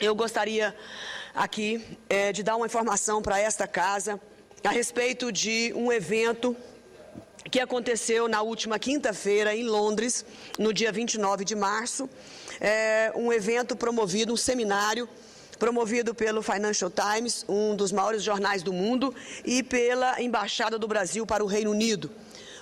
eu gostaria aqui de dar uma informação para esta casa a respeito de um evento que aconteceu na última quinta-feira em Londres, no dia 29 de março, um evento promovido, um seminário promovido pelo Financial Times, um dos maiores jornais do mundo, e pela Embaixada do Brasil para o Reino Unido.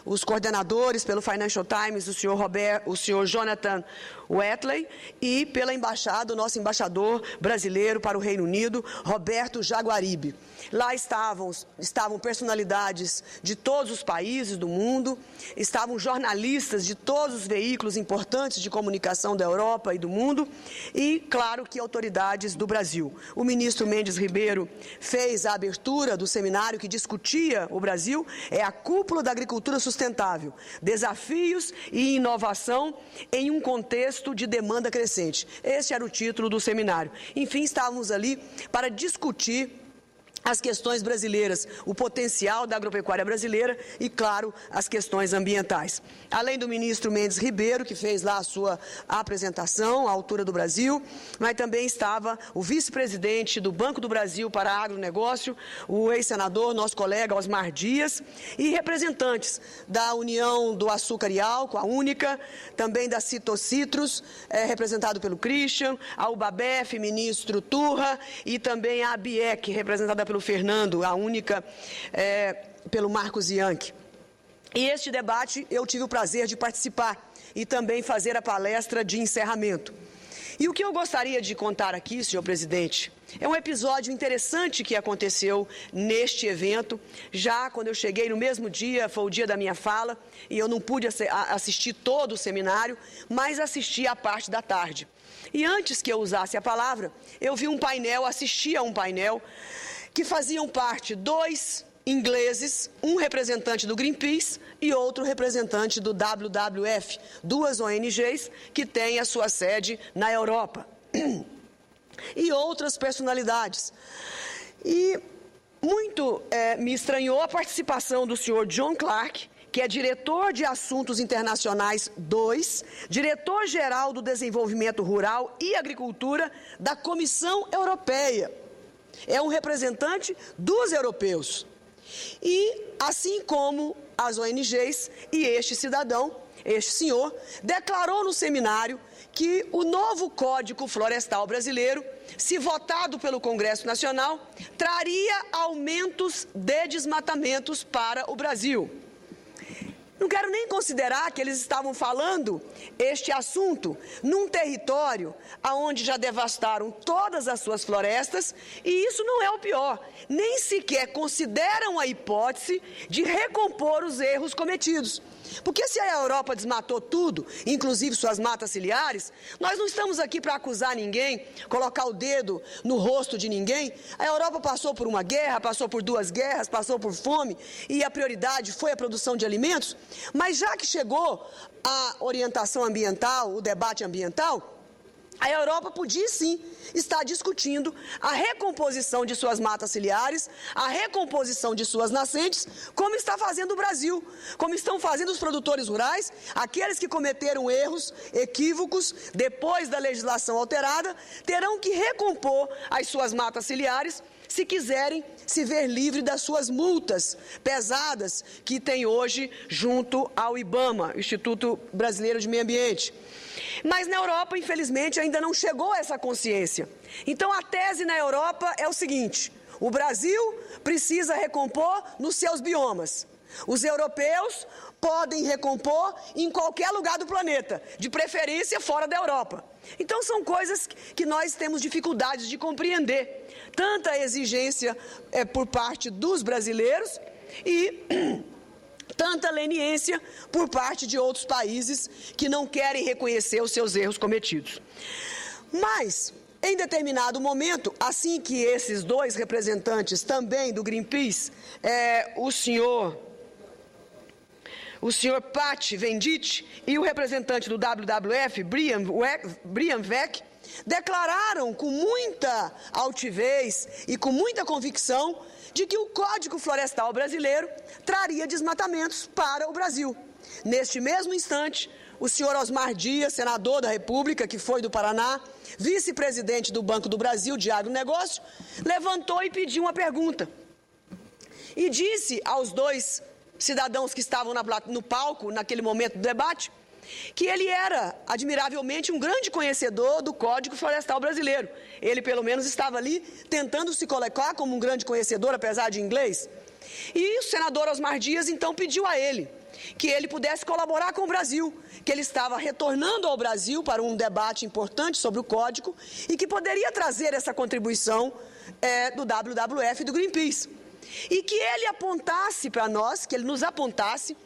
Os coordenadores pelo Financial Times, o senhor Jonathan Wetley, e pela embaixada, o nosso embaixador brasileiro para o Reino Unido, Roberto Jaguaribe. Lá estavam personalidades de todos os países do mundo, estavam jornalistas de todos os veículos importantes de comunicação da Europa e do mundo, e, claro, que autoridades do Brasil. O ministro Mendes Ribeiro fez a abertura do seminário que discutia o Brasil, a cúpula da agricultura sustentável, desafios e inovação em um contexto de demanda crescente. Esse era o título do seminário. Enfim, estávamos ali para discutir as questões brasileiras, o potencial da agropecuária brasileira e, claro, as questões ambientais. Além do ministro Mendes Ribeiro, que fez lá a sua apresentação à altura do Brasil, mas também estava o vice-presidente do Banco do Brasil para Agronegócio, o ex-senador, nosso colega Osmar Dias, e representantes da União do Açúcar e Álcool, a Única, também da Citocitrus, representado pelo Christian, a UBABEF, ministro Turra, e também a ABIEC, representada pelo Fernando, a Única, pelo Marcos Ianchi. E este debate eu tive o prazer de participar e também fazer a palestra de encerramento. E o que eu gostaria de contar aqui, senhor presidente, é um episódio interessante que aconteceu neste evento. Já quando eu cheguei no mesmo dia, foi o dia da minha fala, e eu não pude assistir todo o seminário, mas assisti a parte da tarde. E antes que eu usasse a palavra, eu vi um painel, assisti a um painel, que faziam parte dois ingleses, um representante do Greenpeace e outro representante do WWF, duas ONGs que têm a sua sede na Europa. E outras personalidades. E muito me estranhou a participação do senhor John Clark, que é diretor de Assuntos Internacionais 2, diretor-geral do Desenvolvimento Rural e Agricultura da Comissão Europeia. É um representante dos europeus. E, assim como as ONGs, e este cidadão, este senhor, declarou no seminário que o novo Código Florestal Brasileiro, se votado pelo Congresso Nacional, traria aumentos de desmatamentos para o Brasil. Não quero nem considerar que eles estavam falando este assunto num território onde já devastaram todas as suas florestas, e isso não é o pior. Nem sequer consideram a hipótese de recompor os erros cometidos. Porque se a Europa desmatou tudo, inclusive suas matas ciliares, nós não estamos aqui para acusar ninguém, colocar o dedo no rosto de ninguém. A Europa passou por uma guerra, passou por duas guerras, passou por fome, e a prioridade foi a produção de alimentos. Mas já que chegou a orientação ambiental, o debate ambiental, a Europa podia sim estar discutindo a recomposição de suas matas ciliares, a recomposição de suas nascentes, como está fazendo o Brasil, como estão fazendo os produtores rurais, aqueles que cometeram erros, equívocos, depois da legislação alterada, terão que recompor as suas matas ciliares se quiserem se ver livre das suas multas pesadas que tem hoje junto ao IBAMA, Instituto Brasileiro de Meio Ambiente. Mas na Europa, infelizmente, ainda não chegou a essa consciência. Então, a tese na Europa é o seguinte: o Brasil precisa recompor nos seus biomas. Os europeus podem recompor em qualquer lugar do planeta, de preferência fora da Europa. Então, são coisas que nós temos dificuldades de compreender. Tanta exigência por parte dos brasileiros e tanta leniência por parte de outros países que não querem reconhecer os seus erros cometidos. Mas, em determinado momento, assim que esses dois representantes também do Greenpeace, o senhor Pat Venditti e o representante do WWF, Brian Weck, declararam com muita altivez e com muita convicção de que o Código Florestal Brasileiro traria desmatamentos para o Brasil. Neste mesmo instante, o senhor Osmar Dias, senador da República, que foi do Paraná, vice-presidente do Banco do Brasil de Agronegócio, levantou e pediu uma pergunta. E disse aos dois cidadãos que estavam no palco, naquele momento do debate, que ele era, admiravelmente, um grande conhecedor do Código Florestal brasileiro. Ele, pelo menos, estava ali tentando se colocar como um grande conhecedor, apesar de inglês. E o senador Osmar Dias, então, pediu a ele que ele pudesse colaborar com o Brasil, que ele estava retornando ao Brasil para um debate importante sobre o Código e que poderia trazer essa contribuição do WWF e do Greenpeace. E que ele apontasse para nós, que ele nos apontasse,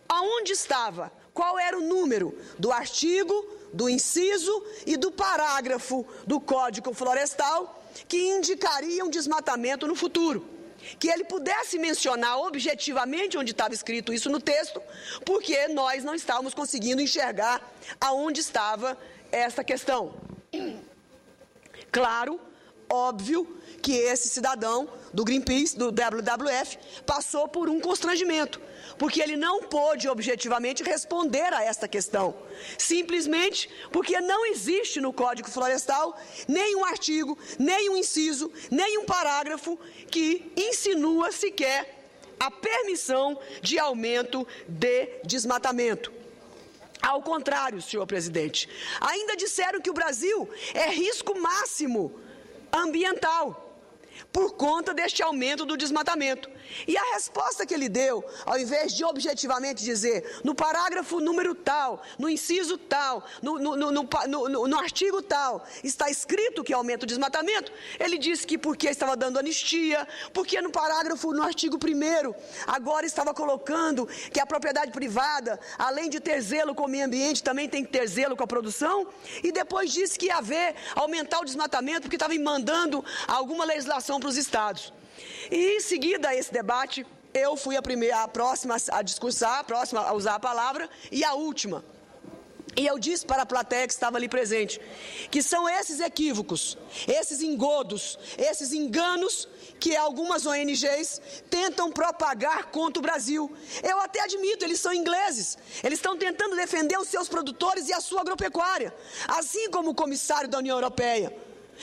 aonde estava, qual era o número do artigo, do inciso e do parágrafo do Código Florestal que indicariam desmatamento no futuro. Que ele pudesse mencionar objetivamente onde estava escrito isso no texto, porque nós não estávamos conseguindo enxergar aonde estava essa questão. Claro, óbvio, que esse cidadão do Greenpeace, do WWF, passou por um constrangimento, porque ele não pôde objetivamente responder a esta questão, simplesmente porque não existe no Código Florestal nenhum artigo, nenhum inciso, nenhum parágrafo que insinua sequer a permissão de aumento de desmatamento. Ao contrário, senhor presidente, ainda disseram que o Brasil é risco máximo ambiental por conta deste aumento do desmatamento. E a resposta que ele deu, ao invés de objetivamente dizer no parágrafo número tal, no inciso tal, no artigo tal, está escrito que aumenta o desmatamento, ele disse que porque estava dando anistia, porque no parágrafo, no artigo 1º, agora estava colocando que a propriedade privada, além de ter zelo com o meio ambiente, também tem que ter zelo com a produção, e depois disse que ia haver, aumentar o desmatamento, porque estava mandando alguma legislação para os estados. E em seguida a esse debate, eu fui a próxima a discursar, a próxima a usar a palavra e a última. E eu disse para a plateia que estava ali presente, que são esses equívocos, esses engodos, esses enganos que algumas ONGs tentam propagar contra o Brasil. Eu até admito, eles são ingleses, eles estão tentando defender os seus produtores e a sua agropecuária, assim como o comissário da União Europeia.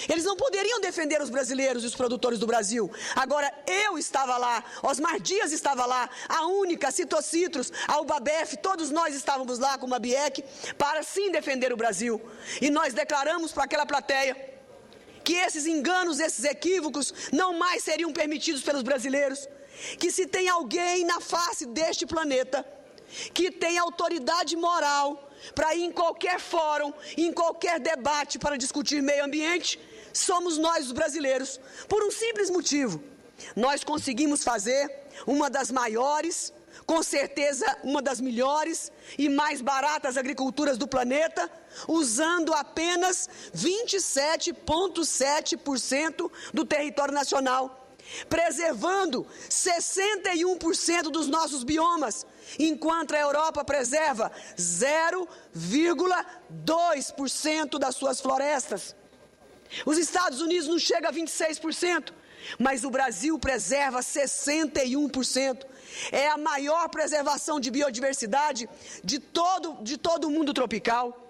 Eles não poderiam defender os brasileiros e os produtores do Brasil. Agora, eu estava lá, Osmar Dias estava lá, a Única, a Citocitrus, a UBABEF, todos nós estávamos lá com a BIEC para sim defender o Brasil. E nós declaramos para aquela plateia que esses enganos, esses equívocos não mais seriam permitidos pelos brasileiros. Que se tem alguém na face deste planeta que tem autoridade moral para ir em qualquer fórum, em qualquer debate para discutir meio ambiente, somos nós os brasileiros, por um simples motivo. Nós conseguimos fazer uma das maiores, com certeza uma das melhores e mais baratas agriculturas do planeta, usando apenas 27,7% do território nacional, preservando 61% dos nossos biomas, enquanto a Europa preserva 0,2% das suas florestas. Os Estados Unidos não chegam a 26%, mas o Brasil preserva 61%. É a maior preservação de biodiversidade de todo o mundo tropical.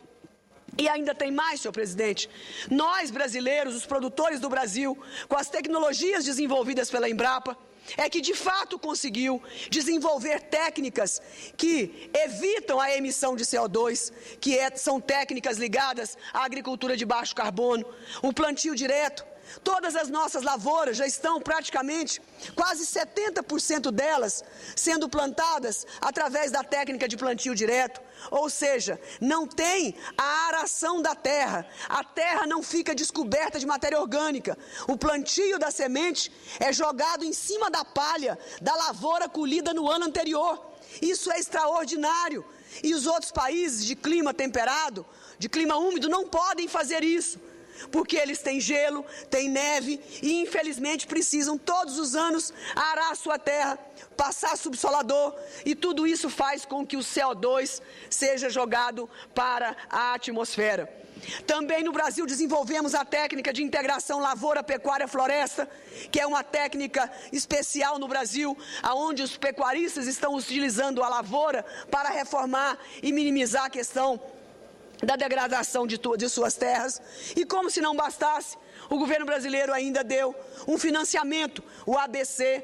E ainda tem mais, senhor presidente. Nós, brasileiros, os produtores do Brasil, com as tecnologias desenvolvidas pela Embrapa, é que de fato conseguiu desenvolver técnicas que evitam a emissão de CO2, que são técnicas ligadas à agricultura de baixo carbono, o plantio direto. Todas as nossas lavouras já estão praticamente, quase 70% delas, sendo plantadas através da técnica de plantio direto. Ou seja, não tem a aração da terra, a terra não fica descoberta de matéria orgânica. O plantio da semente é jogado em cima da palha da lavoura colhida no ano anterior. Isso é extraordinário. E os outros países de clima temperado, de clima úmido, não podem fazer isso, porque eles têm gelo, têm neve e infelizmente precisam todos os anos arar a sua terra, passar subsolador, e tudo isso faz com que o CO2 seja jogado para a atmosfera. Também no Brasil desenvolvemos a técnica de integração lavoura, pecuária, floresta, que é uma técnica especial no Brasil, onde os pecuaristas estão utilizando a lavoura para reformar e minimizar a questão da degradação de suas terras. E como se não bastasse, o governo brasileiro ainda deu um financiamento, o ABC,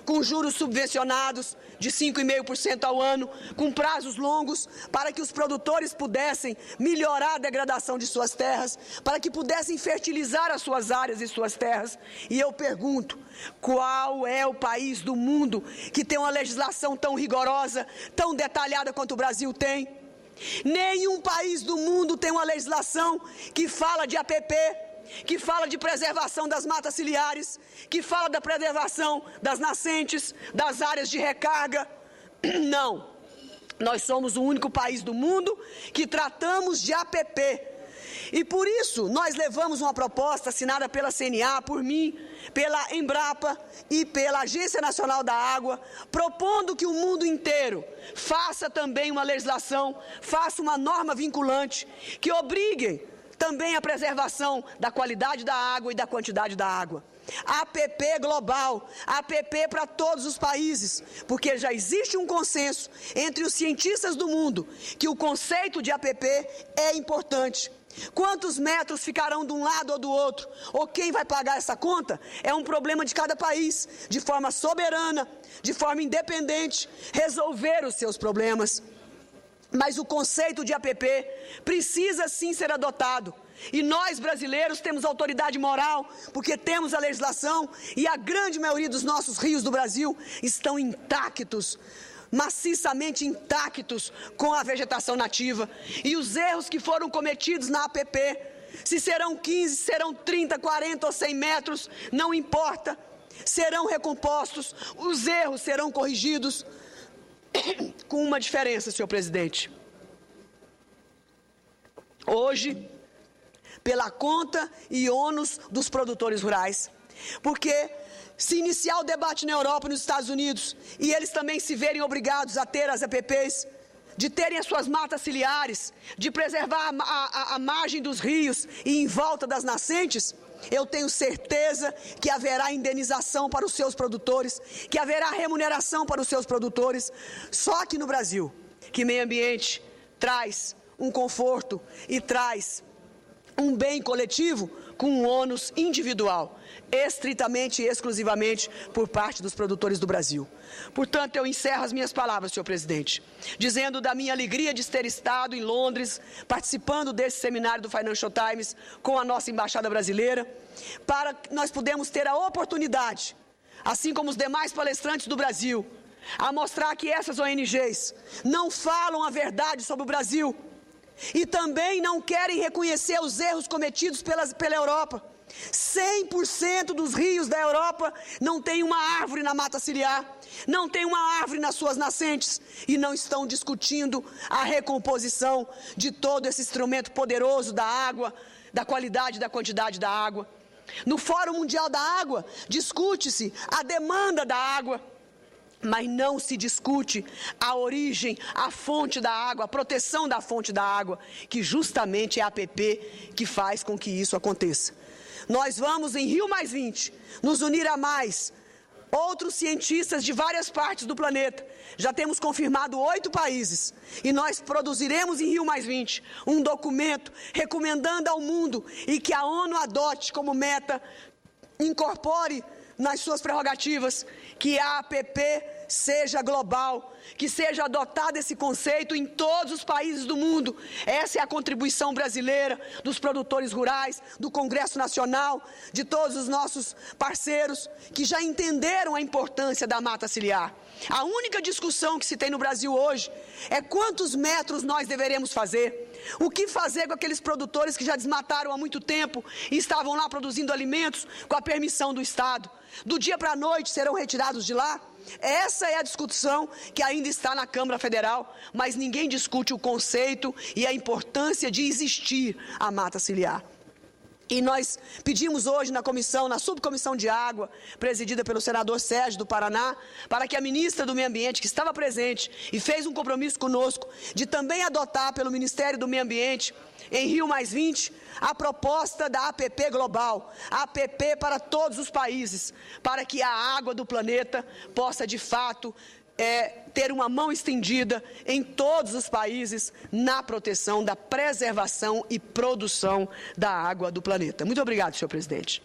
com juros subvencionados de 5,5% ao ano, com prazos longos, para que os produtores pudessem melhorar a degradação de suas terras, para que pudessem fertilizar as suas áreas e suas terras. E eu pergunto, qual é o país do mundo que tem uma legislação tão rigorosa, tão detalhada quanto o Brasil tem? Nenhum país do mundo tem uma legislação que fala de APP, que fala de preservação das matas ciliares, que fala da preservação das nascentes, das áreas de recarga. Não, nós somos o único país do mundo que tratamos de APP. E por isso nós levamos uma proposta assinada pela CNA, por mim, pela Embrapa e pela Agência Nacional da Água, propondo que o mundo inteiro faça também uma legislação, faça uma norma vinculante que obrigue também a preservação da qualidade da água e da quantidade da água. APP global, APP para todos os países, porque já existe um consenso entre os cientistas do mundo que o conceito de APP é importante. Quantos metros ficarão de um lado ou do outro, ou quem vai pagar essa conta, é um problema de cada país, de forma soberana, de forma independente, resolver os seus problemas. Mas o conceito de APP precisa sim ser adotado. E nós, brasileiros, temos autoridade moral, porque temos a legislação, e a grande maioria dos nossos rios do Brasil estão intactos, maciçamente intactos com a vegetação nativa. E os erros que foram cometidos na APP, se serão 15, serão 30, 40 ou 100 metros, não importa, serão recompostos, os erros serão corrigidos, com uma diferença, senhor presidente. Hoje, pela conta e ônus dos produtores rurais, porque se iniciar o debate na Europa e nos Estados Unidos, e eles também se verem obrigados a ter as APPs, de terem as suas matas ciliares, de preservar a margem dos rios e em volta das nascentes, eu tenho certeza que haverá indenização para os seus produtores, que haverá remuneração para os seus produtores. Só aqui no Brasil, que meio ambiente traz um conforto e traz um bem coletivo com um ônus individual, estritamente e exclusivamente por parte dos produtores do Brasil. Portanto, eu encerro as minhas palavras, senhor presidente, dizendo da minha alegria de ter estado em Londres, participando desse seminário do Financial Times com a nossa embaixada brasileira, para que nós pudemos ter a oportunidade, assim como os demais palestrantes do Brasil, a mostrar que essas ONGs não falam a verdade sobre o Brasil e também não querem reconhecer os erros cometidos pela Europa. 100% dos rios da Europa não tem uma árvore na mata ciliar, não tem uma árvore nas suas nascentes, e não estão discutindo a recomposição de todo esse instrumento poderoso da água, da qualidade e da quantidade da água. No Fórum Mundial da Água, discute-se a demanda da água, mas não se discute a origem, a fonte da água, a proteção da fonte da água, que justamente é a APP que faz com que isso aconteça. Nós vamos, em Rio+20, nos unir a mais outros cientistas de várias partes do planeta. Já temos confirmado 8 países e nós produziremos em Rio+20 um documento recomendando ao mundo e que a ONU adote como meta, incorpore nas suas prerrogativas, que a APP seja global, que seja adotado esse conceito em todos os países do mundo. Essa é a contribuição brasileira, dos produtores rurais, do Congresso Nacional, de todos os nossos parceiros que já entenderam a importância da mata ciliar. A única discussão que se tem no Brasil hoje é quantos metros nós deveremos fazer. O que fazer com aqueles produtores que já desmataram há muito tempo e estavam lá produzindo alimentos com a permissão do Estado? Do dia para a noite serão retirados de lá? Essa é a discussão que ainda está na Câmara Federal, mas ninguém discute o conceito e a importância de existir a mata ciliar. E nós pedimos hoje na comissão, na subcomissão de água, presidida pelo senador Sérgio do Paraná, para que a ministra do Meio Ambiente, que estava presente e fez um compromisso conosco, de também adotar pelo Ministério do Meio Ambiente, em Rio+20, a proposta da APP Global, a APP para todos os países, para que a água do planeta possa, de fato, ter uma mão estendida em todos os países na proteção da preservação e produção da água do planeta. Muito obrigado, senhor presidente.